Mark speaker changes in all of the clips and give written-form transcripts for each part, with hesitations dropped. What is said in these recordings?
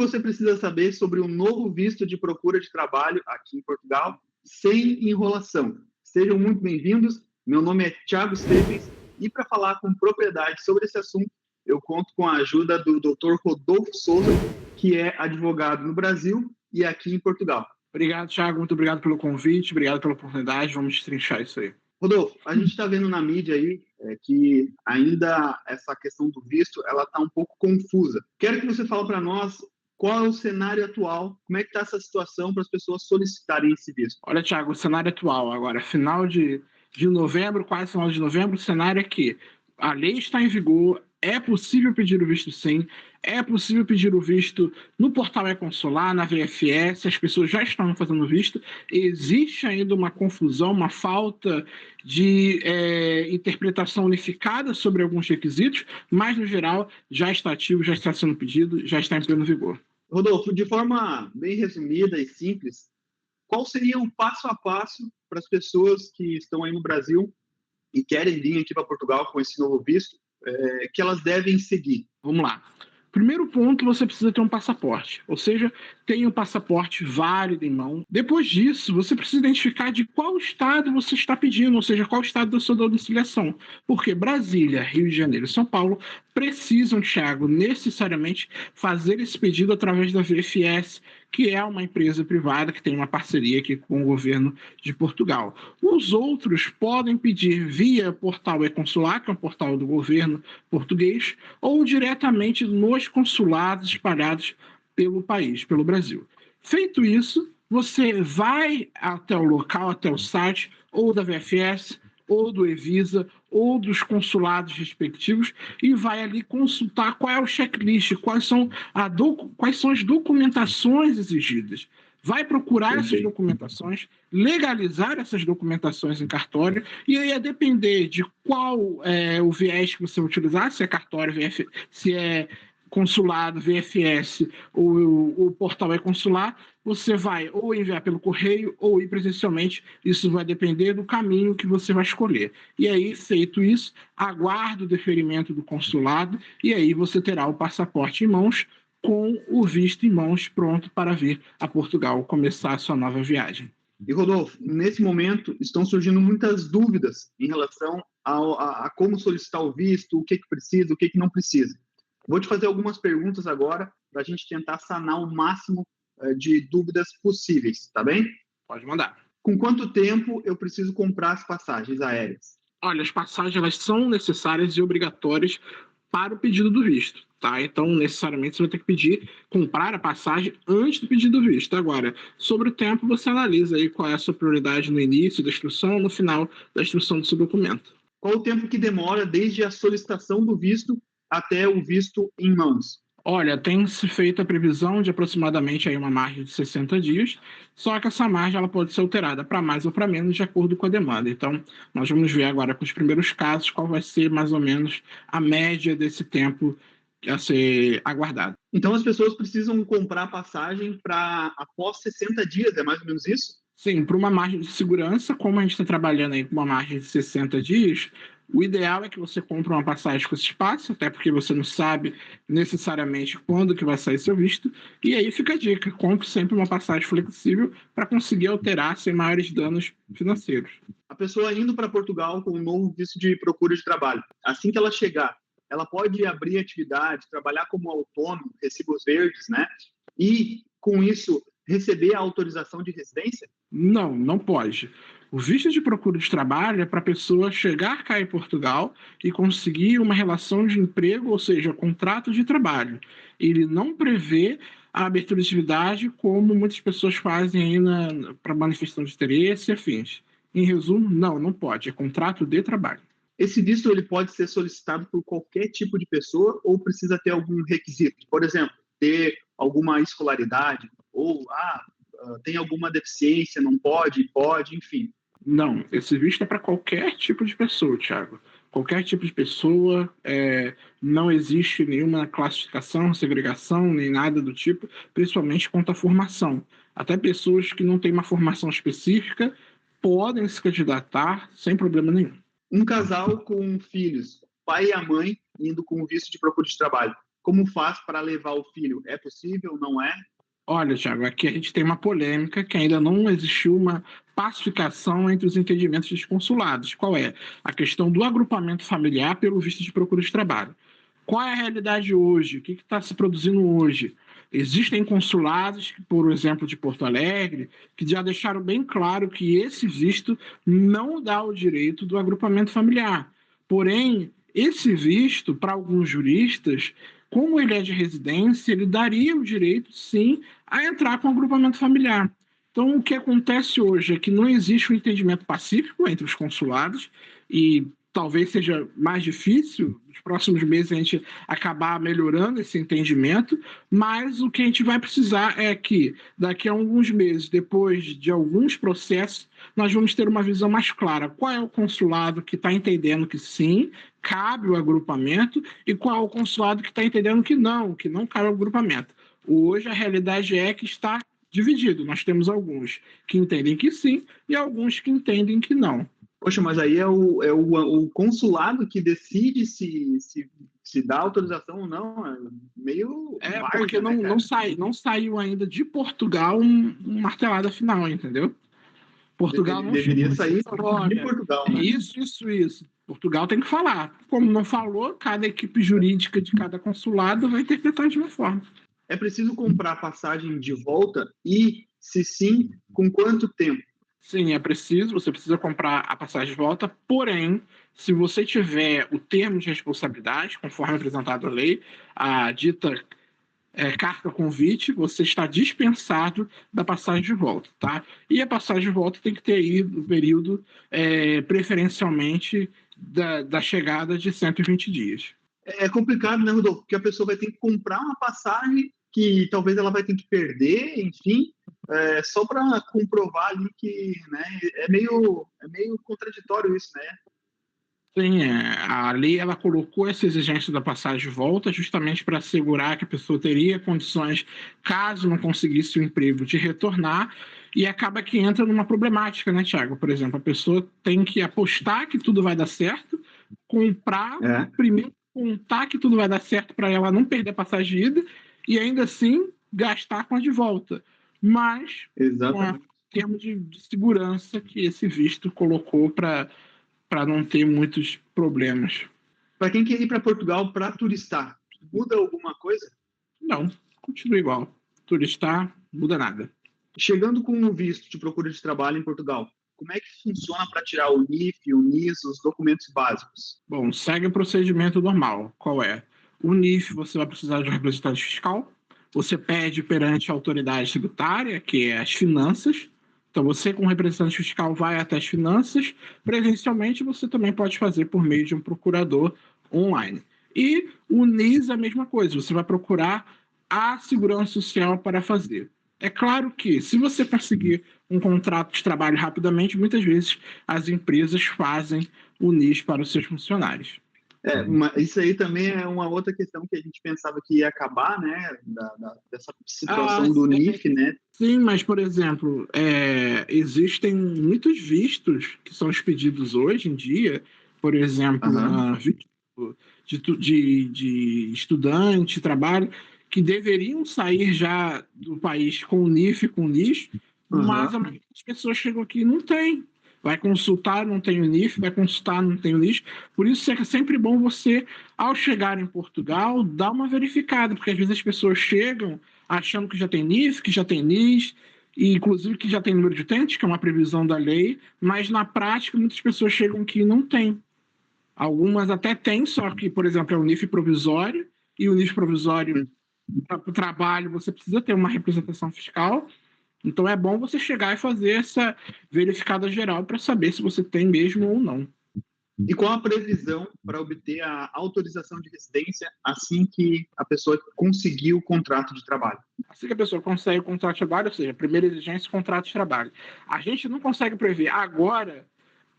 Speaker 1: você precisa saber sobre o novo visto de procura de trabalho aqui em Portugal, sem enrolação. Sejam muito bem-vindos. Meu nome é Thiago Stevens e para falar com propriedade sobre esse assunto, eu conto com a ajuda do Dr. Rodolfo Souza, que é advogado no Brasil e aqui em Portugal.
Speaker 2: Obrigado, Thiago. Muito obrigado pelo convite, obrigado pela oportunidade. Vamos destrinchar isso aí.
Speaker 1: Rodolfo, a gente está vendo na mídia aí que ainda essa questão do visto ela está um pouco confusa. Quero que você fale para nós qual é o cenário atual, como é que está essa situação para as pessoas solicitarem esse visto.
Speaker 2: Olha, Thiago, o cenário atual agora, final de novembro, quase final de novembro, o cenário é que a lei está em vigor, é possível pedir o visto sim, é possível pedir o visto no portal e-consular, na VFS, as pessoas já estão fazendo visto, existe ainda uma confusão, uma falta de interpretação unificada sobre alguns requisitos, mas no geral já está ativo, já está sendo pedido, já está em pleno vigor.
Speaker 1: Rodolfo, de forma bem resumida e simples, qual seria o passo a passo para as pessoas que estão aí no Brasil e querem vir aqui para Portugal com esse novo visto, que elas devem seguir?
Speaker 2: Vamos lá. Primeiro ponto, você precisa ter um passaporte, ou seja, tenha um passaporte válido em mão. Depois disso, você precisa identificar de qual estado você está pedindo, ou seja, qual estado da sua domiciliação. Porque Brasília, Rio de Janeiro e São Paulo precisam, Thiago, necessariamente fazer esse pedido através da VFS, que é uma empresa privada que tem uma parceria aqui com o governo de Portugal. Os outros podem pedir via portal e-consular, que é um portal do governo português, ou diretamente nos consulados espalhados pelo país, pelo Brasil. Feito isso, você vai até o local, até o site, ou da VFS, ou do Evisa, ou dos consulados respectivos, e vai ali consultar qual é o checklist, quais são as documentações exigidas. Vai procurar essas documentações, legalizar essas documentações em cartório, e aí a depender de qual é o viés que você utilizar, se é cartório, se é consulado, VFS ou o portal e-consular, você vai ou enviar pelo correio ou ir presencialmente. Isso vai depender do caminho que você vai escolher. E aí, feito isso, aguarde o deferimento do consulado e aí você terá o passaporte em mãos com o visto em mãos pronto para vir a Portugal começar a sua nova viagem.
Speaker 1: E, Rodolfo, nesse momento estão surgindo muitas dúvidas em relação a como solicitar o visto, o que precisa, o que não precisa. Vou te fazer algumas perguntas agora para a gente tentar sanar o máximo de dúvidas possíveis, tá bem?
Speaker 2: Pode mandar.
Speaker 1: Com quanto tempo eu preciso comprar as passagens aéreas?
Speaker 2: Olha, as passagens elas são necessárias e obrigatórias para o pedido do visto, tá? Então, necessariamente, você vai ter que comprar a passagem antes do pedido do visto. Agora, sobre o tempo, você analisa aí qual é a sua prioridade no início da instrução ou no final da instrução do seu documento.
Speaker 1: Qual o tempo que demora desde a solicitação do visto até o visto em mãos?
Speaker 2: Olha, tem-se feito a previsão de aproximadamente aí uma margem de 60 dias, só que essa margem ela pode ser alterada para mais ou para menos de acordo com a demanda. Então, nós vamos ver agora com os primeiros casos qual vai ser mais ou menos a média desse tempo a ser aguardado.
Speaker 1: Então, as pessoas precisam comprar passagem para após 60 dias, é mais ou menos isso?
Speaker 2: Sim, para uma margem de segurança, como a gente está trabalhando aí com uma margem de 60 dias, o ideal é que você compre uma passagem com esse espaço, até porque você não sabe necessariamente quando que vai sair seu visto, e aí fica a dica, compre sempre uma passagem flexível para conseguir alterar sem maiores danos financeiros.
Speaker 1: A pessoa indo para Portugal com um novo visto de procura de trabalho, assim que ela chegar, ela pode abrir atividade, trabalhar como autônomo, recibos verdes, né? E, com isso, receber a autorização de residência?
Speaker 2: Não, não pode. O visto de procura de trabalho é para a pessoa chegar cá em Portugal e conseguir uma relação de emprego, ou seja, contrato de trabalho. Ele não prevê a abertura de atividade como muitas pessoas fazem aí para manifestação de interesse e afins. Em resumo, não pode. É contrato de trabalho.
Speaker 1: Esse visto ele pode ser solicitado por qualquer tipo de pessoa ou precisa ter algum requisito? Por exemplo, ter alguma escolaridade ou tem alguma deficiência, não pode, pode, enfim.
Speaker 2: Não, esse visto é para qualquer tipo de pessoa, Thiago. Qualquer tipo de pessoa, não existe nenhuma classificação, segregação, nem nada do tipo, principalmente quanto à formação. Até pessoas que não têm uma formação específica podem se candidatar sem problema nenhum.
Speaker 1: Um casal com filhos, pai e a mãe, indo com o visto de procura de trabalho. como faz para levar o filho? É possível, não é?
Speaker 2: Olha, Thiago, aqui a gente tem uma polêmica que ainda não existiu uma pacificação entre os entendimentos dos consulados. Qual é? A questão do agrupamento familiar pelo visto de procura de trabalho. Qual é a realidade hoje? O que está se produzindo hoje? Existem consulados, por exemplo, de Porto Alegre, que já deixaram bem claro que esse visto não dá o direito do agrupamento familiar. Porém, esse visto, para alguns juristas, como ele é de residência, ele daria o direito, sim, a entrar com o agrupamento familiar. Então, o que acontece hoje é que não existe um entendimento pacífico entre os consulados e talvez seja mais difícil nos próximos meses a gente acabar melhorando esse entendimento, mas o que a gente vai precisar é que daqui a alguns meses, depois de alguns processos, nós vamos ter uma visão mais clara. Qual é o consulado que está entendendo que sim, cabe o agrupamento, e qual é o consulado que está entendendo que não cabe o agrupamento. Hoje a realidade é que está dividido. Nós temos alguns que entendem que sim e alguns que entendem que não.
Speaker 1: Poxa, mas aí é o consulado que decide se dá autorização ou não. É meio várzea,
Speaker 2: porque não saiu ainda de Portugal uma martelada final, entendeu? Portugal não
Speaker 1: deveria sair
Speaker 2: de
Speaker 1: Portugal, né?
Speaker 2: Isso. Portugal tem que falar. Como não falou, cada equipe jurídica de cada consulado vai interpretar de uma forma.
Speaker 1: É preciso comprar passagem de volta e, se sim, com quanto tempo?
Speaker 2: Sim, é preciso, você precisa comprar a passagem de volta, porém, se você tiver o termo de responsabilidade, conforme apresentado a lei, a dita carta convite, você está dispensado da passagem de volta, tá? E a passagem de volta tem que ter aí no período, preferencialmente, da chegada de 120 dias.
Speaker 1: É complicado, né, Rodolfo? Porque a pessoa vai ter que comprar uma passagem que talvez ela vai ter que perder, enfim, só para comprovar ali que, né, é meio contraditório isso, né?
Speaker 2: Sim, a lei ela colocou essa exigência da passagem de volta justamente para assegurar que a pessoa teria condições, caso não conseguisse o emprego, de retornar, e acaba que entra numa problemática, né, Thiago? Por exemplo, a pessoa tem que apostar que tudo vai dar certo, comprar, primeiro contar que tudo vai dar certo para ela não perder a passagem de ida, e ainda assim gastar com a de volta. Mas,
Speaker 1: exatamente,
Speaker 2: com o termo de segurança que esse visto colocou para não ter muitos problemas.
Speaker 1: Para quem quer ir para Portugal para turistar, muda alguma coisa?
Speaker 2: Não, continua igual. Turistar, muda nada.
Speaker 1: Chegando com o visto de procura de trabalho em Portugal, como é que funciona para tirar o NIF, o NIS, os documentos básicos?
Speaker 2: Bom, segue o procedimento normal. Qual é? O NIF, você vai precisar de um representante fiscal. Você pede perante a autoridade tributária, que é as finanças. Então, você, como representante fiscal, vai até as finanças. Presencialmente, você também pode fazer por meio de um procurador online. E o NIS é a mesma coisa. Você vai procurar a segurança social para fazer. É claro que, se você conseguir um contrato de trabalho rapidamente, muitas vezes as empresas fazem o NIS para os seus funcionários.
Speaker 1: Isso aí também é uma outra questão que a gente pensava que ia acabar, né, dessa situação do NIF, né?
Speaker 2: Sim, mas, por exemplo, existem muitos vistos que são expedidos hoje em dia, por exemplo, de estudante, trabalho, que deveriam sair já do país com o NIF, com o NIS, mas a maioria das pessoas chegam aqui e não tem. Vai consultar, não tem o NIF, vai consultar, não tem o NIS. Por isso é sempre bom você, ao chegar em Portugal, dar uma verificada, porque às vezes as pessoas chegam achando que já tem NIF, que já tem NIS, e inclusive que já tem número de utentes, que é uma previsão da lei, mas na prática muitas pessoas chegam que não tem. Algumas até têm, só que, por exemplo, é o NIF provisório, e o NIF provisório para o trabalho você precisa ter uma representação fiscal. Então é bom você chegar e fazer essa verificada geral para saber se você tem mesmo ou não.
Speaker 1: E qual a previsão para obter a autorização de residência assim que a pessoa conseguir o contrato de trabalho?
Speaker 2: Assim que a pessoa consegue o contrato de trabalho, ou seja, a primeira exigência é o contrato de trabalho. A gente não consegue prever agora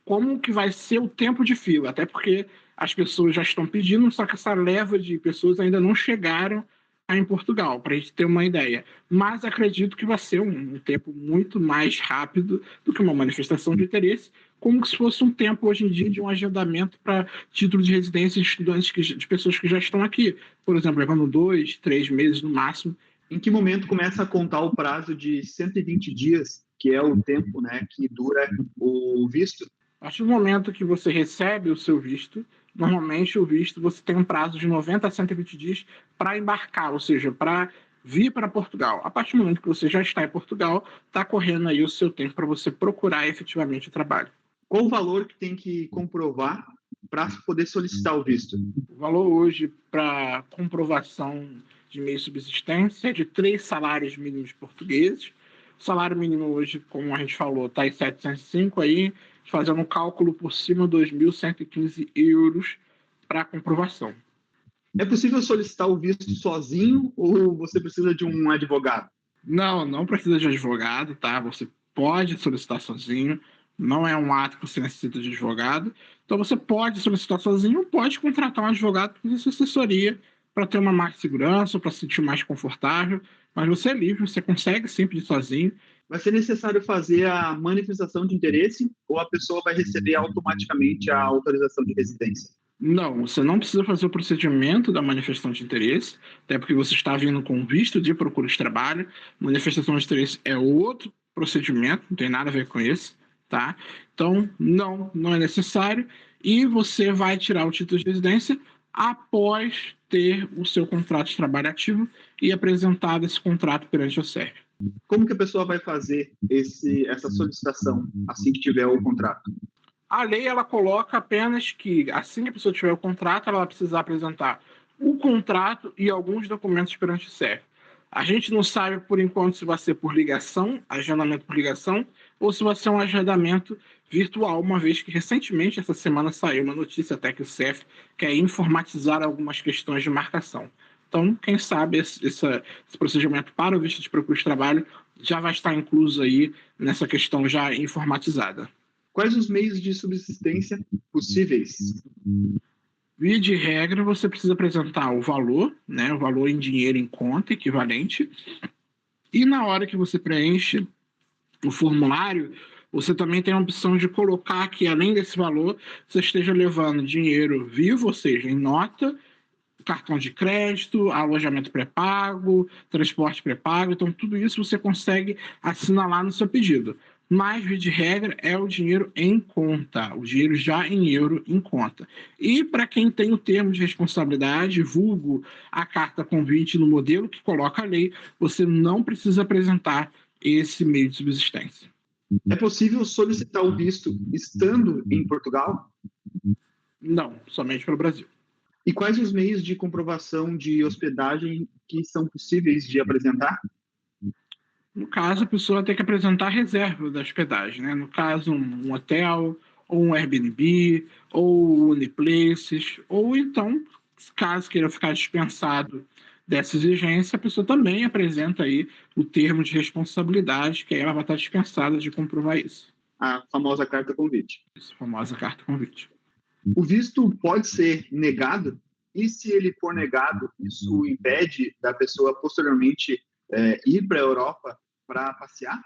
Speaker 2: como que vai ser o tempo de fila, até porque as pessoas já estão pedindo, só que essa leva de pessoas ainda não chegaram em Portugal, para a gente ter uma ideia. Mas acredito que vai ser um tempo muito mais rápido do que uma manifestação de interesse, como se fosse um tempo hoje em dia de um agendamento para título de residência de estudantes, de pessoas que já estão aqui. Por exemplo, levando 2, 3 meses no máximo.
Speaker 1: Em que momento começa a contar o prazo de 120 dias, que é o tempo, né, que dura o visto?
Speaker 2: A partir do momento que você recebe o seu visto, normalmente o visto você tem um prazo de 90 a 120 dias para embarcar, ou seja, para vir para Portugal. A partir do momento que você já está em Portugal, está correndo aí o seu tempo para você procurar efetivamente o trabalho.
Speaker 1: Qual o valor que tem que comprovar para poder solicitar o visto?
Speaker 2: O valor hoje para comprovação de meio de subsistência é de 3 salários mínimos portugueses. O salário mínimo hoje, como a gente falou, está em 705 aí, fazendo um cálculo por cima, 2.115 euros para comprovação.
Speaker 1: É possível solicitar o visto sozinho ou você precisa de um advogado?
Speaker 2: Não precisa de advogado, tá? Você pode solicitar sozinho, não é um ato que você necessita de advogado. Então você pode solicitar sozinho, pode contratar um advogado para fazer assessoria, para ter uma mais segurança, para se sentir mais confortável, mas você é livre, você consegue sempre ir sozinho.
Speaker 1: Vai ser necessário fazer a manifestação de interesse ou a pessoa vai receber automaticamente a autorização de residência?
Speaker 2: Não, você não precisa fazer o procedimento da manifestação de interesse, até porque você está vindo com visto de procura de trabalho. Manifestação de interesse é outro procedimento, não tem nada a ver com esse, tá? Então, não é necessário. E você vai tirar o título de residência após ter o seu contrato de trabalho ativo e apresentado esse contrato perante o CERF.
Speaker 1: Como que a pessoa vai fazer essa solicitação assim que tiver o contrato?
Speaker 2: A lei ela coloca apenas que, assim que a pessoa tiver o contrato, ela vai precisar apresentar o contrato e alguns documentos perante o CERF. A gente não sabe, por enquanto, se vai ser por ligação, agendamento por ligação, ou se vai ser um agendamento virtual, uma vez que recentemente, essa semana, saiu uma notícia até que o CERF quer informatizar algumas questões de marcação. Então, quem sabe esse procedimento para o visto de procura de trabalho já vai estar incluso aí nessa questão já informatizada.
Speaker 1: Quais os meios de subsistência possíveis?
Speaker 2: Via de regra, você precisa apresentar o valor, né, o valor em dinheiro em conta equivalente. E na hora que você preenche o formulário, você também tem a opção de colocar que, além desse valor, você esteja levando dinheiro vivo, ou seja, em nota, cartão de crédito, alojamento pré-pago, transporte pré-pago. Então, tudo isso você consegue assinalar no seu pedido. Mas, via de regra, é o dinheiro em conta, o dinheiro já em euro em conta. E para quem tem o termo de responsabilidade, vulgo a carta convite no modelo que coloca a lei, você não precisa apresentar esse meio de subsistência.
Speaker 1: É possível solicitar o visto estando em Portugal?
Speaker 2: Não, somente para o Brasil.
Speaker 1: E quais os meios de comprovação de hospedagem que são possíveis de apresentar?
Speaker 2: No caso, a pessoa tem que apresentar a reserva da hospedagem, né? No caso, um hotel, ou um Airbnb, ou Uniplaces, ou então, caso queira ficar dispensado dessa exigência, a pessoa também apresenta aí o termo de responsabilidade, que aí ela vai estar dispensada de comprovar isso.
Speaker 1: A famosa carta convite.
Speaker 2: Essa famosa carta convite.
Speaker 1: O visto pode ser negado? E se ele for negado, isso impede da pessoa posteriormente ir para a Europa para passear?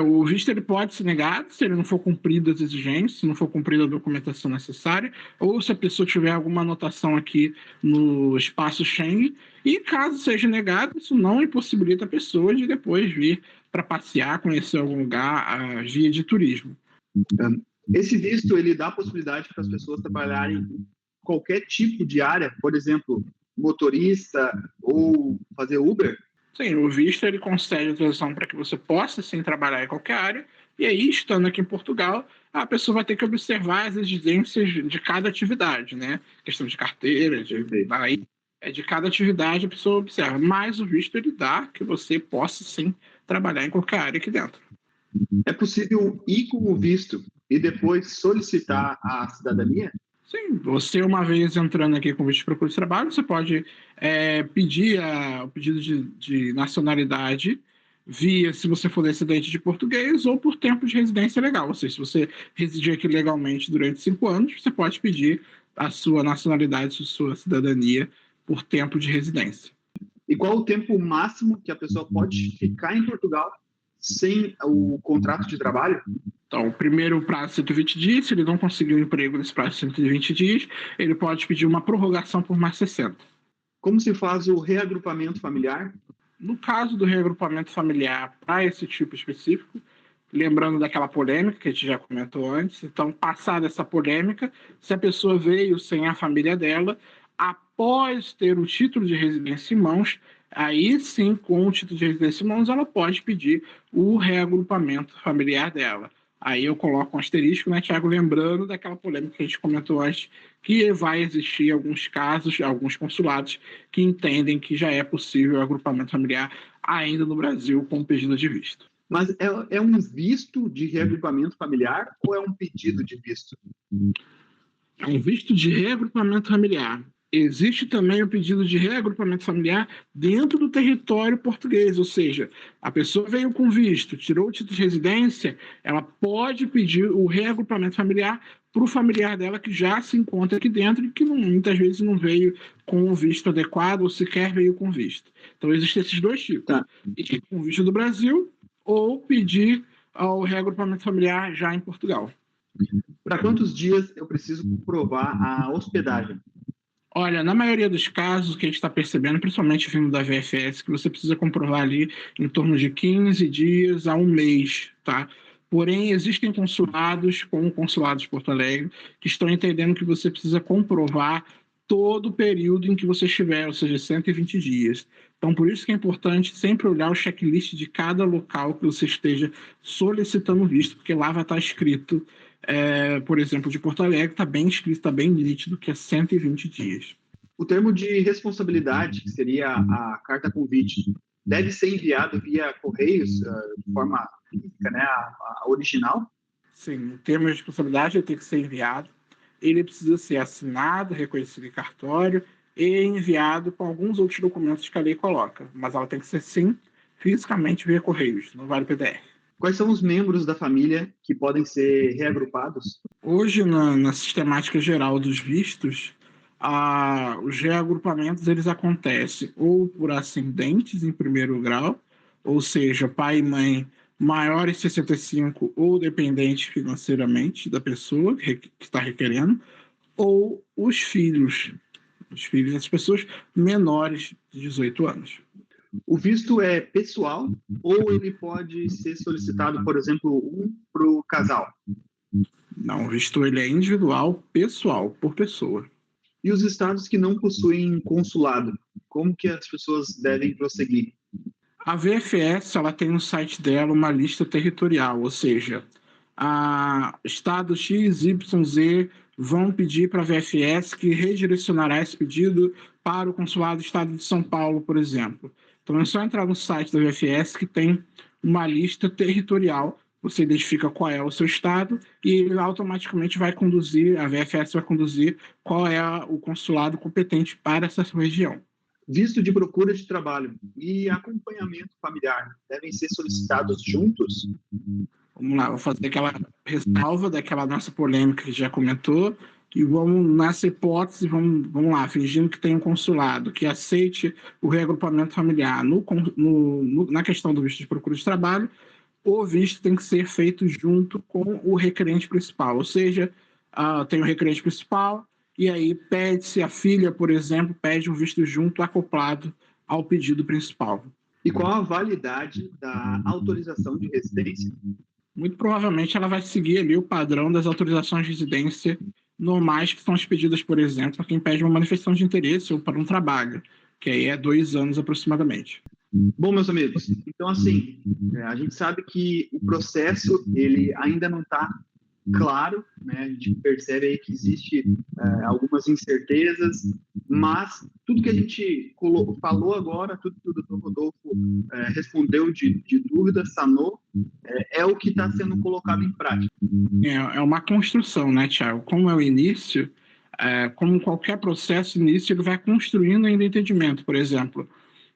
Speaker 2: O visto ele pode ser negado se ele não for cumprido as exigências, se não for cumprida a documentação necessária, ou se a pessoa tiver alguma anotação aqui no espaço Schengen. E caso seja negado, isso não impossibilita a pessoa de depois vir para passear, conhecer algum lugar, a via de turismo.
Speaker 1: Esse visto ele dá a possibilidade para as pessoas trabalharem em qualquer tipo de área, por exemplo, motorista ou fazer Uber?
Speaker 2: Sim, o visto ele concede autorização para que você possa sim trabalhar em qualquer área, e aí, estando aqui em Portugal, a pessoa vai ter que observar as exigências de cada atividade, né? Questão de carteira, de cada atividade a pessoa observa, mas o visto ele dá que você possa sim trabalhar em qualquer área aqui dentro.
Speaker 1: É possível ir com o visto e depois solicitar a cidadania?
Speaker 2: Sim, você uma vez entrando aqui com visto de procura de trabalho, você pode pedir o pedido de nacionalidade via, se você for descendente de português, ou por tempo de residência legal. Ou seja, se você residir aqui legalmente durante 5 anos, você pode pedir a sua nacionalidade, a sua cidadania por tempo de residência.
Speaker 1: E qual o tempo máximo que a pessoa pode ficar em Portugal sem o contrato de trabalho?
Speaker 2: Então, o primeiro prazo é 120 dias. Se ele não conseguir um emprego nesse prazo de 120 dias, ele pode pedir uma prorrogação por mais 60.
Speaker 1: Como se faz o reagrupamento familiar?
Speaker 2: No caso do reagrupamento familiar para esse tipo específico, lembrando daquela polêmica que a gente já comentou antes, então, passada essa polêmica, se a pessoa veio sem a família dela, após ter o título de residência em mãos, aí sim, com o título de residência em mãos, ela pode pedir o reagrupamento familiar dela. Aí eu coloco um asterisco, né, Thiago, lembrando daquela polêmica que a gente comentou antes, que vai existir alguns casos, alguns consulados que entendem que já é possível o agrupamento familiar ainda no Brasil com pedido de visto.
Speaker 1: Mas é um visto de reagrupamento familiar ou é um pedido de visto?
Speaker 2: É um visto de reagrupamento familiar. Existe também o pedido de reagrupamento familiar dentro do território português, ou seja, a pessoa veio com visto, tirou o título de residência, ela pode pedir o reagrupamento familiar para o familiar dela que já se encontra aqui dentro e que muitas vezes não veio com o visto adequado ou sequer veio com visto. Então, existem esses dois tipos.
Speaker 1: Tá.
Speaker 2: Pedir com visto do Brasil ou pedir o reagrupamento familiar já em Portugal.
Speaker 1: Para quantos dias eu preciso comprovar a hospedagem?
Speaker 2: Olha, na maioria dos casos que a gente está percebendo, principalmente vindo da VFS, que você precisa comprovar ali em torno de 15 dias a um mês, tá? Porém, existem consulados, como o Consulado de Porto Alegre, que estão entendendo que você precisa comprovar todo o período em que você estiver, ou seja, 120 dias. Então, por isso que é importante sempre olhar o checklist de cada local que você esteja solicitando visto, porque lá vai estar escrito, por exemplo, de Porto Alegre, está bem escrito, está bem nítido que é 120 dias.
Speaker 1: O termo de responsabilidade, que seria a carta convite, deve ser enviado via correios, de forma física, né, a original?
Speaker 2: Sim, o termo de responsabilidade tem que ser enviado. Ele precisa ser assinado, reconhecido em cartório e enviado com alguns outros documentos que a lei coloca. Mas ela tem que ser, sim, fisicamente via correios, não vale PDF.
Speaker 1: Quais são os membros da família que podem ser reagrupados?
Speaker 2: Hoje, na sistemática geral dos vistos, os reagrupamentos eles acontecem ou por ascendentes em primeiro grau, ou seja, pai e mãe maiores de 65 ou dependentes financeiramente da pessoa que está requerendo, ou os filhos das pessoas menores de 18 anos.
Speaker 1: O visto é pessoal ou ele pode ser solicitado, por exemplo, para o casal?
Speaker 2: Não, o visto ele é individual, pessoal, por pessoa.
Speaker 1: E os estados que não possuem consulado, como que as pessoas devem prosseguir?
Speaker 2: A VFS ela tem no site dela uma lista territorial, ou seja, estado X, Y, Z vão pedir para a VFS que redirecionará esse pedido para o consulado do estado de São Paulo, por exemplo. Então é só entrar no site da VFS que tem uma lista territorial, você identifica qual é o seu estado e ele automaticamente vai conduzir, a VFS vai conduzir qual é o consulado competente para essa região.
Speaker 1: Visto de procura de trabalho e acompanhamento familiar devem ser solicitados juntos?
Speaker 2: Vamos lá, vou fazer aquela ressalva daquela nossa polêmica que já comentou e vamos, nessa hipótese, vamos lá, fingindo que tem um consulado que aceite o reagrupamento familiar na questão do visto de procura de trabalho, o visto tem que ser feito junto com o requerente principal, ou seja, tem o requerente principal e aí pede-se, a filha, por exemplo, pede um visto junto acoplado ao pedido principal.
Speaker 1: E qual a validade da autorização de residência?
Speaker 2: Muito provavelmente ela vai seguir ali o padrão das autorizações de residência normais que são expedidas, por exemplo, para quem pede uma manifestação de interesse ou para um trabalho, que aí é 2 anos aproximadamente.
Speaker 1: Bom, meus amigos, então assim, a gente sabe que o processo ele ainda não está claro, né? A gente percebe aí que existe algumas incertezas, mas tudo que a gente falou agora, tudo que o Dr. Rodolfo respondeu de dúvida, sanou, é o que está sendo colocado em prática.
Speaker 2: É uma construção, né, Thiago? Como é o início, como qualquer processo, início ele vai construindo ainda entendimento. Por exemplo,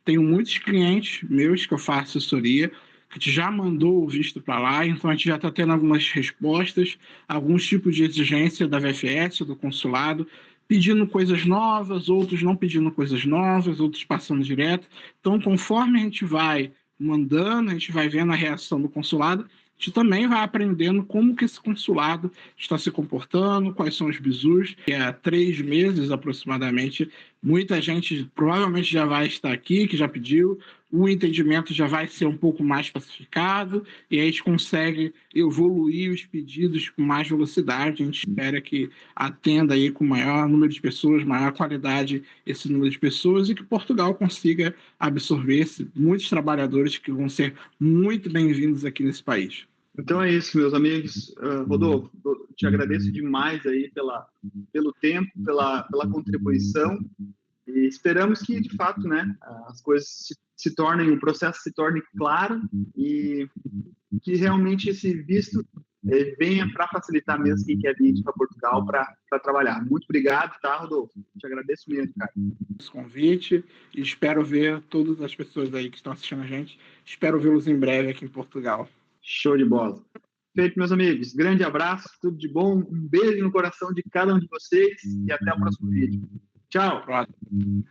Speaker 2: tenho muitos clientes meus que eu faço assessoria que a gente já mandou o visto para lá, então a gente já está tendo algumas respostas, alguns tipos de exigência da VFS, do consulado, pedindo coisas novas, outros não pedindo coisas novas, outros passando direto. Então, conforme a gente vai mandando, a gente vai vendo a reação do consulado, a gente também vai aprendendo como que esse consulado está se comportando, quais são os bizus. Há 3 meses aproximadamente, muita gente provavelmente já vai estar aqui, que já pediu, o entendimento já vai ser um pouco mais pacificado e a gente consegue evoluir os pedidos com mais velocidade. A gente espera que atenda aí com maior número de pessoas, maior qualidade esse número de pessoas e que Portugal consiga absorver muitos trabalhadores que vão ser muito bem-vindos aqui nesse país.
Speaker 1: Então é isso, meus amigos. Rodolfo, te agradeço demais aí pelo tempo, pela contribuição e esperamos que, de fato, né, as coisas se tornem, o processo se torne claro e que realmente esse visto venha para facilitar mesmo quem quer vir para Portugal para trabalhar. Muito obrigado, tá, Rodolfo? Te agradeço mesmo, cara.
Speaker 2: Esse convite e espero ver todas as pessoas aí que estão assistindo a gente. Espero vê-los em breve aqui em Portugal.
Speaker 1: Show de bola. Feito, meus amigos. Grande abraço, tudo de bom. Um beijo no coração de cada um de vocês e até o próximo vídeo. Tchau.
Speaker 2: Próximo.